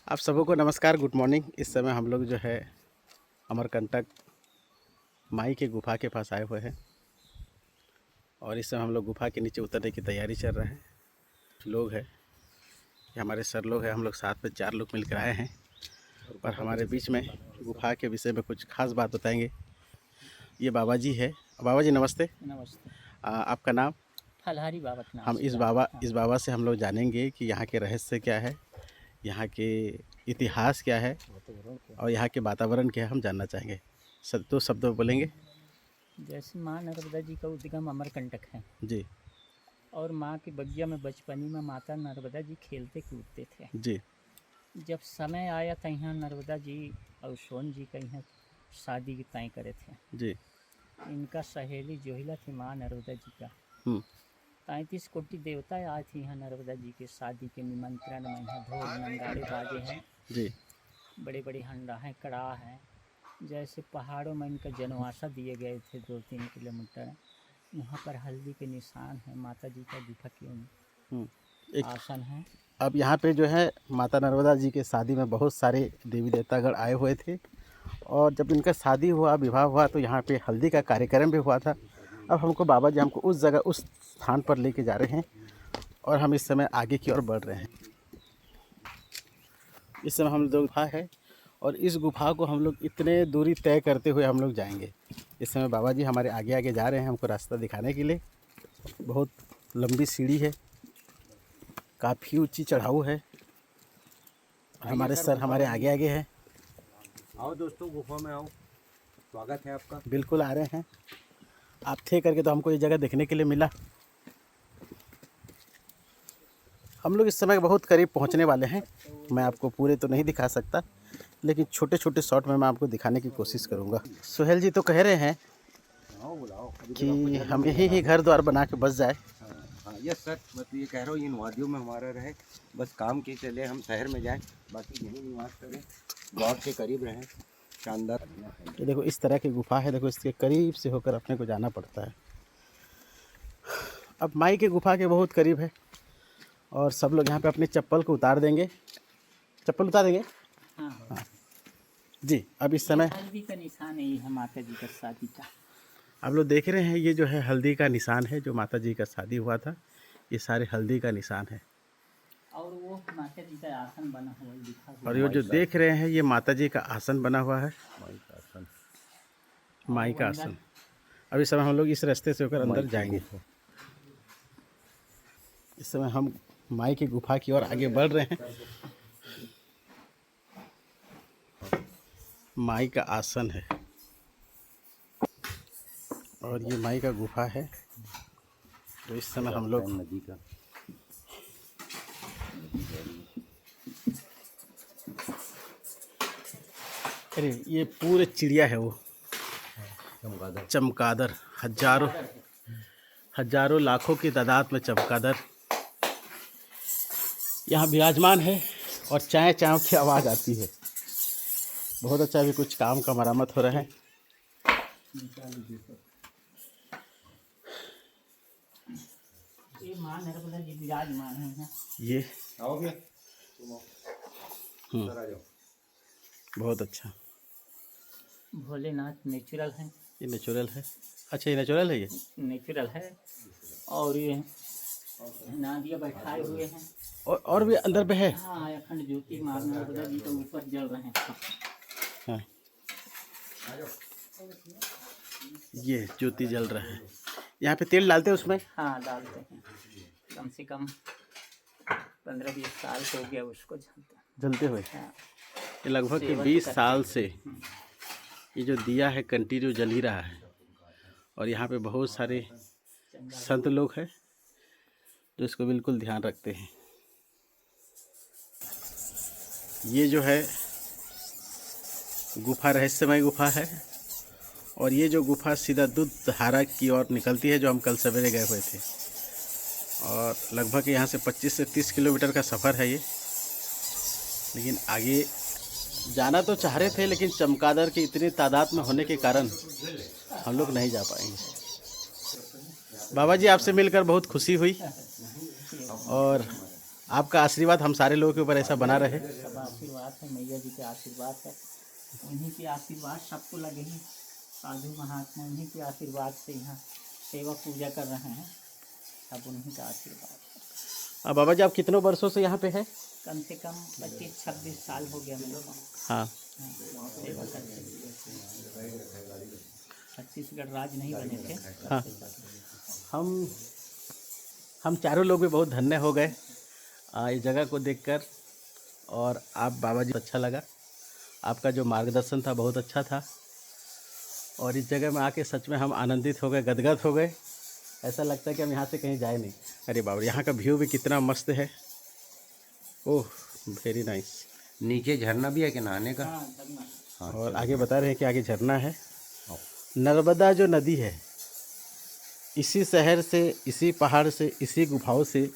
आप सबों को नमस्कार, गुड मॉर्निंग। इस समय हम लोग जो है अमरकंटक माई के गुफा के पास आए हुए हैं और इस समय हम लोग गुफा के नीचे उतरने की तैयारी चल रहा है। लोग हैं, ये हमारे सर लोग हैं, हम लोग साथ में 4 लोग मिलकर आए हैं और हमारे बीच में गुफा के विषय में कुछ खास बात बताएंगे। ये बाबा जी है। बाबा जी नमस्ते। नमस्ते। आपका नाम? फलहारी बाबा के नाम हम से इस बाबा से हम लोग जानेंगे कि यहाँ के रहस्य क्या है, यहाँ के इतिहास क्या है और यहाँ के वातावरण क्या है, हम जानना चाहेंगे। सब 2 शब्द में बोलेंगे। जैसे माँ नर्मदा जी का उद्गम अमरकंटक है जी और माँ की बगिया में बचपनी में माता नर्मदा जी खेलते कूदते थे। जी जब समय आया तो यहाँ नर्मदा जी और सोन जी का यहाँ शादी की तय करे थे। जी। इनका सहेली जोहिला थी माँ नर्मदा जी का। 33 कोटि देवता आए थे यहाँ नर्मदा जी के शादी के निमंत्रण में। यहाँ ढोल नंगाड़े बाजे हैं जी। बड़े बड़े हंडा हैं, कड़ाह हैं। जैसे पहाड़ों में इनका जनवासा दिए गए थे 2-3 किलोमीटर। यहाँ पर हल्दी के निशान हैं, माता जी का गुफा के आसन है। अब यहाँ पे जो है माता नर्मदा जी के शादी में बहुत सारे देवी देवतागण आए हुए थे और जब इनका शादी हुआ, विवाह हुआ तो यहाँ पे हल्दी का कार्यक्रम भी हुआ था। अब हमको बाबा जी हमको उस जगह, उस स्थान पर लेके जा रहे हैं और हम इस समय आगे की ओर बढ़ रहे हैं। इस समय हम लोग गुफा है और इस गुफा को हम लोग इतने दूरी तय करते हुए हम लोग जाएंगे। इस समय बाबा जी हमारे आगे आगे जा रहे हैं हमको रास्ता दिखाने के लिए। बहुत लंबी सीढ़ी है, काफ़ी ऊंची चढ़ाऊ है। हमारे सर हमारे आगे आगे हैं। आओ दोस्तों, गुफा में आओ, स्वागत है आपका। बिल्कुल आ रहे हैं। आप थे करके तो हमको ये जगह देखने के लिए मिला। हम लोग इस समय बहुत करीब पहुंचने वाले हैं। मैं आपको पूरे तो नहीं दिखा सकता, लेकिन छोटे छोटे शॉट में मैं आपको दिखाने की कोशिश करूंगा। सुहेल जी तो कह रहे हैं कि हम यही ही घर द्वार बना के बस जाए। हाँ यस सर, मैं तो ये कह रहा हूँ इन वादियों में हमारा रहे, बस काम के चले हम शहर में जाएं, बाकी यहीं निवास करें, गॉड के करीब रहें। शानदार। ये देखो इस तरह की गुफा है। देखो इसके करीब से होकर अपने को जाना पड़ता है। अब माई के गुफा के बहुत करीब है और सब लोग यहाँ पे अपनी चप्पल को उतार देंगे। चप्पल उतार देंगे। हाँ जी। अब इस समय हल्दी का निशान यही है माता जी का शादी का। आप लोग देख रहे हैं, ये जो है हल्दी का निशान है। जो माता जी का शादी हुआ था, ये सारे हल्दी का निशान है। और वो माता जी का आसन बना हुआ लिखा हुआ। और ये जो देख रहे हैं, ये माता जी का आसन बना हुआ है, माई का आसन। अब इस समय हम लोग इस रास्ते से होकर अंदर जाएंगे। इस समय हम माई की गुफा की ओर आगे बढ़ रहे हैं। माई का आसन है और ये माई का गुफा है। तो इस समय हम लोग नदी का अरे ये पूरे चिड़िया है, वो चमगादड़। हजारों लाखों की तादाद में चमगादड़ यहाँ विराजमान है और चाय चाय की आवाज़ आती है। बहुत अच्छा। भी कुछ काम का मरम्मत हो रहा है। ये माँ नर्मदा जी विराजमान है। ये आओगे? बहुत अच्छा। भोलेनाथ नेचुरल है। ये नेचुरल है। अच्छा, ये नेचुरल है। ये नेचुरल है और ये नादिया बैठाए हुए हैं और भी अंदर पे है। हाँ, अखंड ज्योति माँ नर्मदा जी के ऊपर जल रहे हैं। हाँ, ये ज्योति जल रहा है। यहाँ पे तेल डालते हैं उसमें। हाँ डालते हैं। कम से कम 15-20 साल हो गया उसको जलते हुए। हाँ। ये लगभग 20 साल से ये जो दिया है कंटिन्यू जल ही रहा है। और यहाँ पे बहुत सारे संत लोग हैं जो इसको बिल्कुल ध्यान रखते हैं। ये जो है गुफा रहस्यमय गुफा है और ये जो गुफा सीधा दूध धारा की ओर निकलती है, जो हम कल सवेरे गए हुए थे। और लगभग यहाँ से 25 से 30 किलोमीटर का सफ़र है ये। लेकिन आगे जाना तो चाह रहे थे, लेकिन चमगादड़ की इतनी तादाद में होने के कारण हम लोग नहीं जा पाएंगे। बाबा जी आपसे मिलकर बहुत खुशी हुई और आपका आशीर्वाद हम सारे लोगों के ऊपर ऐसा बना रहे। सब आशीर्वाद है, मैया जी के आशीर्वाद है, उन्हीं के आशीर्वाद सबको लगे ही। साधु महात्मा उन्हीं के आशीर्वाद से यहाँ सेवा पूजा कर रहे हैं, सब उन्हीं का आशीर्वाद है। अब बाबा जी आप कितनों वर्षों से यहाँ पे है? कम से कम 25-26 साल हो गया मेरे को। हाँ, सेवा करते छत्तीसगढ़ राज्य नहीं बने थे। हाँ। हम चारों लोग भी बहुत धन्य हो गए इस जगह को देखकर। और आप बाबा जी अच्छा लगा, आपका जो मार्गदर्शन था बहुत अच्छा था। और इस जगह में आके सच में हम आनंदित हो गए, गदगद हो गए। ऐसा लगता है कि हम यहाँ से कहीं जाए नहीं। अरे बाबा, यहाँ का व्यू भी कितना मस्त है। ओह, वेरी नाइस। नीचे झरना भी है कि नहाने का? हाँ, धन्यवाद। हाँ, और आगे बता रहे हैं कि आगे झरना है। नर्मदा जो नदी है, इसी शहर से, इसी पहाड़ से, इसी गुफाओं से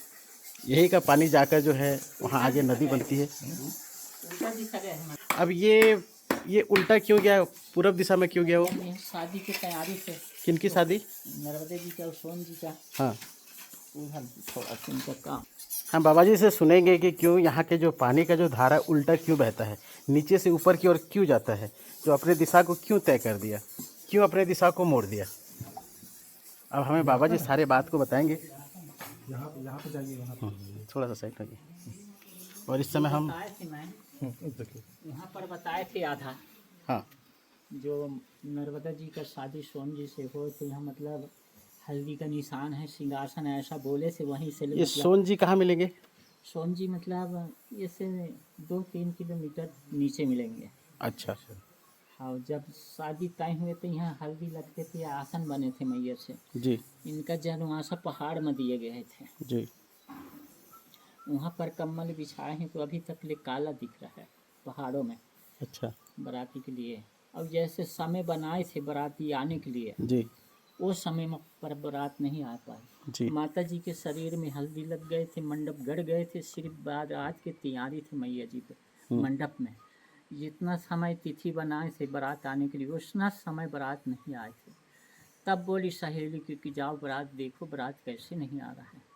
यही का पानी जाकर जो है वहाँ आगे नदी बनती है। उल्टा दिखा गया है। अब ये उल्टा क्यों गया, पूरब दिशा में क्यों गया वो? ये शादी की तैयारी से। किनकी शादी? नर्मदे जी का और सोन जी का। हाँ उधर थोड़ा सा उनका काम। हम बाबा जी से सुनेंगे कि क्यों यहाँ के जो पानी का जो धारा उल्टा क्यों बहता है, नीचे से ऊपर की ओर क्यों जाता है, जो अपने दिशा को क्यों तय कर दिया, क्यों अपने दिशा को मोड़ दिया। अब हमें बाबा जी सारे बात को बताएंगे। यहाँ पे जाइए, थोड़ा सा साइड लगे। और इस समय हम बताए थे मैं, यहाँ पर बताए थे आधा। हाँ, जो नर्मदा जी का शादी सोन जी से हो, तो यहाँ मतलब हल्दी का निशान है, सिंहासन है, ऐसा बोले से वहीं से ये सोन जी कहाँ मिलेंगे? सोन जी मतलब इससे 2-3 किलोमीटर नीचे मिलेंगे। अच्छा, हाँ, जब शादी तय हुए तो यहाँ हल्दी लगते थे, आसन बने थे मैया से। जी इनका जन्मवासा पहाड़ में दिए गए थे। जी। वहाँ पर कम्बल बिछाए हैं तो अभी तक ले काला दिख रहा है पहाड़ों में, अच्छा बराती के लिए। अब जैसे समय बनाए थे बराती आने के लिए, जी वो समय में पर बारात नहीं आ पाई। जी। माता जी के शरीर में हल्दी लग गए थे, मंडप गड़ गए थे, सिर्फ बारात की तैयारी थी मैया जी के मंडप में। जितना समय तिथि बनाए थे बारात आने के लिए, उतना समय बारात नहीं आए थे। तब बोली सहेली कि जाओ बारात देखो, बारात कैसे नहीं आ रहा है।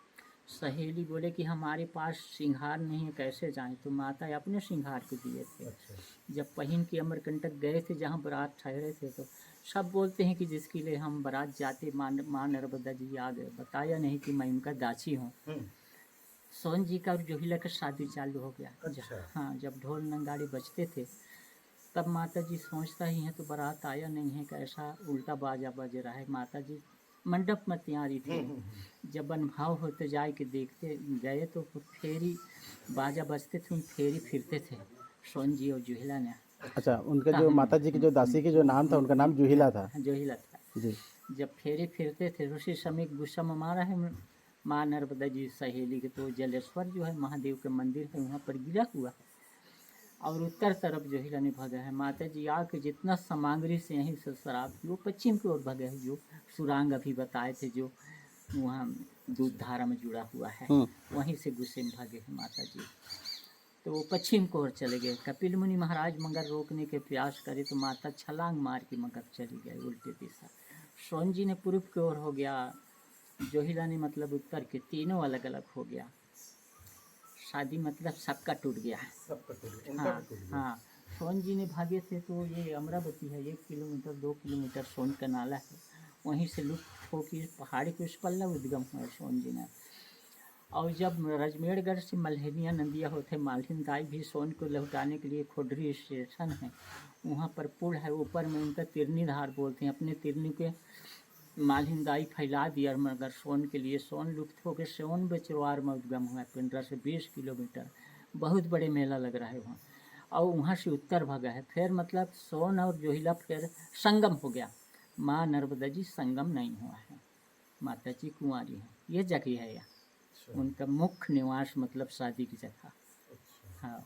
सहेली बोले कि हमारे पास श्रृंगार नहीं है, कैसे जाएं। तो माता अपने श्रृंगार को दिए थे। जब पहिन के अमरकंटक गए थे जहाँ बारात ठहरे थे, तो सब बोलते हैं कि जिसके लिए हम बारात जाते माँ नर्मदा जी आ गए, बताया नहीं कि मैं उनका दासी हूँ। सोन जी का और जोहिला का शादी चालू हो गया। हाँ, जब ढोल नंगाड़े बजते थे तब माता जी सोचता ही है तो बारात आया नहीं है, कैसा उल्टा बाजा बज रहा है। माता जी मंडप में तैयारी थी। जब बनभाव होते जाए के देखते गए तो फेरी बाजा बजते थे, उन फेरी फिरते थे सोन जी और जोहिला ने। अच्छा, उनका जो माता जी की जो दासी की जो नाम था, उनका नाम जूहिला था। जोहिला था जी। जब फेरी फिरते थे उसी समय गुस्सा में मारा है माँ नर्मदा जी सहेली के। तो जलेश्वर जो है महादेव के मंदिर है, वहाँ पर गिरा हुआ है। और उत्तर तरफ जोहिला ने भगा है। माता जी आके जितना सामग्री से यहीं से शराब की, वो पश्चिम की ओर भगे है। जो सुरांग अभी बताए थे, जो वहाँ दूध धारा में जुड़ा हुआ है, वहीं से गुस्से में भागे हैं माता जी। तो वो पश्चिम की ओर चले गए। कपिल मुनि महाराज मगर रोकने के प्रयास करे तो माता छलांग मार के मगर चली गई उल्टी दिशा। सोन जी ने पूर्व की ओर हो गया, जोहिला ने मतलब उत्तर के, तीनों अलग अलग हो गया। शादी मतलब सबका टूट गया है। हाँ हाँ। सोन जी ने भागे थे तो ये अमरावती है, 1 किलोमीटर 2 किलोमीटर सोन का नाला है, वहीं से लुप्त होकर पहाड़ी के उस पल्ला उद्गम हुआ सोन जी ने। और जब रजमेरगढ़ से मल्हनिया नदिया होते, मालहिन दाई भी सोन को लौटाने के लिए खोडरी स्टेशन है, वहाँ पर पुल है, ऊपर में उनका तिरनी धार बोलते हैं। अपने तिरनी के मालहिन दाई फैला दिया मगर सोन के लिए। सोन लुप्त होकर सोन बेचवार में उद्गम हुआ, 15 से 20 किलोमीटर। बहुत बड़े मेला लग रहा है वहाँ। और वहाँ से उत्तर भागा है। फिर मतलब सोन और जोहिला फिर संगम हो गया। माँ नर्मदा जी संगम नहीं हुआ है, माता जी कुंवारी है। ये जगह है यहाँ उनका मुख्य निवास, मतलब शादी की जगह। हाँ,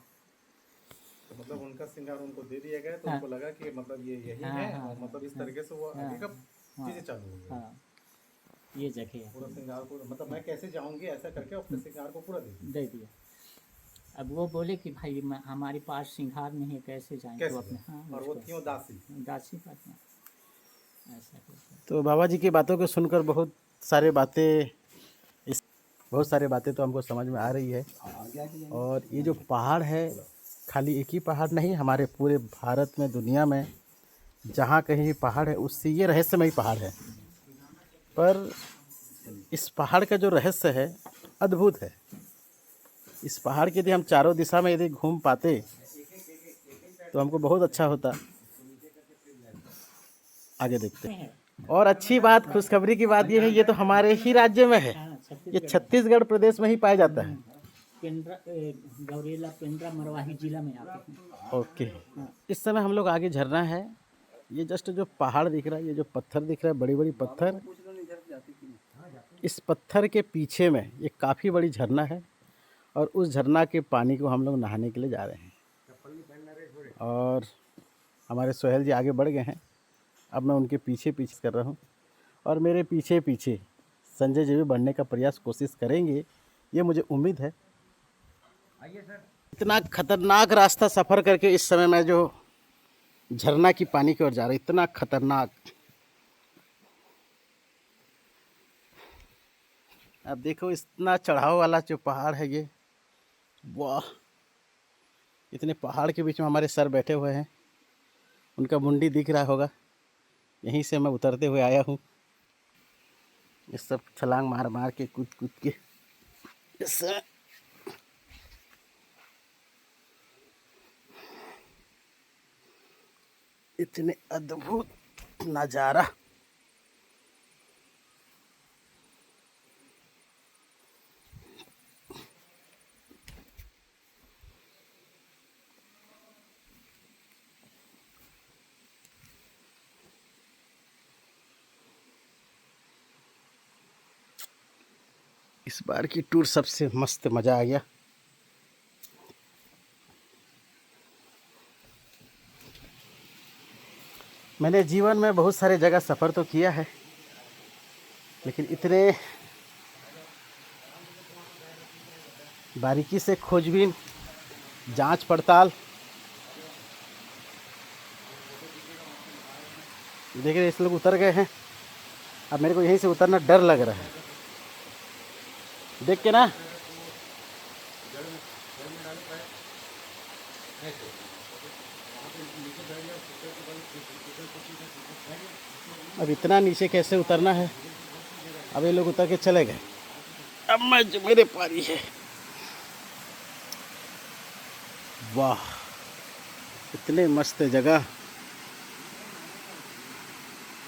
तो मतलब उनका श्रृंगार उनको दे दिया गया, तो हाँ, उनको लगा कि मतलब ये यही हाँ, है। हाँ, और मतलब इस हाँ, तरीके से वो आगे का चीजें चालू हो गई। हाँ, ये जगह है। पूरा श्रृंगार को मतलब मैं कैसे जाऊंगी ऐसा करके अपने श्रृंगार को पूरा दे दिया। अब वो बोले कि भाई हमारे पास श्रृंगार नहीं है, कैसे जाएं। तो अपने हाँ, और वो थी वो दासी। दासी पास में ऐसा। तो बाबा जी की बातों को सुनकर बहुत सारे बातें बहुत सारी बातें तो हमको समझ में आ रही है। और ये जो पहाड़ है, खाली एक ही पहाड़ नहीं, हमारे पूरे भारत में, दुनिया में जहाँ कहीं भी पहाड़ है, उससे ये रहस्यमयी पहाड़ है। पर इस पहाड़ का जो रहस्य है अद्भुत है। इस पहाड़ के यदि हम चारों दिशा में यदि घूम पाते तो हमको बहुत अच्छा होता। आगे देखते हैं। और अच्छी बात, खुशखबरी की बात ये है, ये तो हमारे ही राज्य में है। ये छत्तीसगढ़ प्रदेश में ही पाया जाता है। गौरेला पेंड्रा मरवाही जिला में आते हैं। ओके। इस समय हम लोग आगे झरना है। ये जस्ट जो पहाड़ दिख रहा है, ये जो पत्थर दिख रहा है, बड़ी बड़ी पत्थर, इस पत्थर के पीछे में एक काफ़ी बड़ी झरना है। और उस झरना के पानी को हम लोग नहाने के लिए जा रहे हैं। और हमारे सोहेल जी आगे बढ़ गए हैं। अब मैं उनके पीछे पीछे कर रहा हूँ। और मेरे पीछे पीछे संजय जी भी बढ़ने का प्रयास कोशिश करेंगे, ये मुझे उम्मीद है। इतना खतरनाक रास्ता सफ़र करके इस समय मैं जो झरना की पानी की ओर जा रहा हूँ, इतना खतरनाक। अब देखो, इतना चढ़ाव वाला जो पहाड़ है ये, वाह! इतने पहाड़ के बीच में हमारे सर बैठे हुए हैं, उनका मुंडी दिख रहा होगा। यहीं से मैं उतरते हुए आया हूँ। ये सब छलांग मार मार के, कूद कूद के इस इतने अद्भुत नज़ारा। इस बार की टूर सबसे मस्त, मज़ा आ गया। मैंने जीवन में बहुत सारे जगह सफ़र तो किया है, लेकिन इतने बारीकी से खोजबीन, जांच पड़ताल, देख रहे इस लोग उतर गए हैं। अब मेरे को यहीं से उतरना डर लग रहा है, देख के ना। अब इतना नीचे कैसे उतरना है। अब ये लोग उतर के चले गए। अब मैं, जो मेरे पारी है। वाह, इतने मस्त जगह।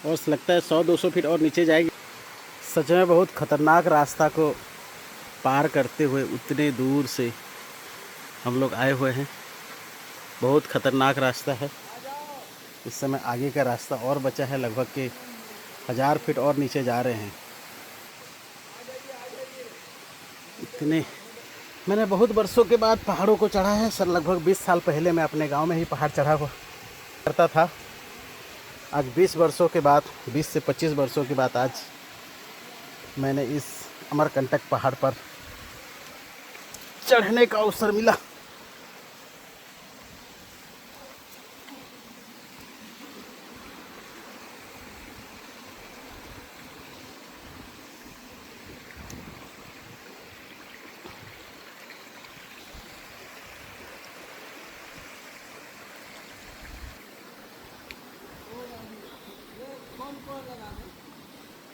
और लगता है 100-200 फीट और नीचे जाएगी। सच में बहुत खतरनाक रास्ता को पार करते हुए उतने दूर से हम लोग आए हुए हैं। बहुत खतरनाक रास्ता है। इस समय आगे का रास्ता और बचा है, लगभग के 1000 फीट और नीचे जा रहे हैं। इतने मैंने बहुत वर्षों के बाद पहाड़ों को चढ़ा है सर। लगभग 20 साल पहले मैं अपने गांव में ही पहाड़ चढ़ा हुआ करता था। आज 20 वर्षों के बाद, 20 से 25 वर्षों के बाद आज मैंने इस अमरकंटक पहाड़ पर चढ़ने का अवसर मिला।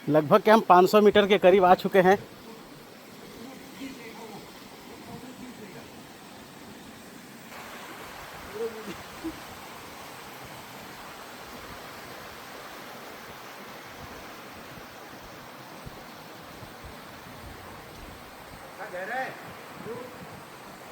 लगभग के हम 500 मीटर के करीब आ चुके हैं।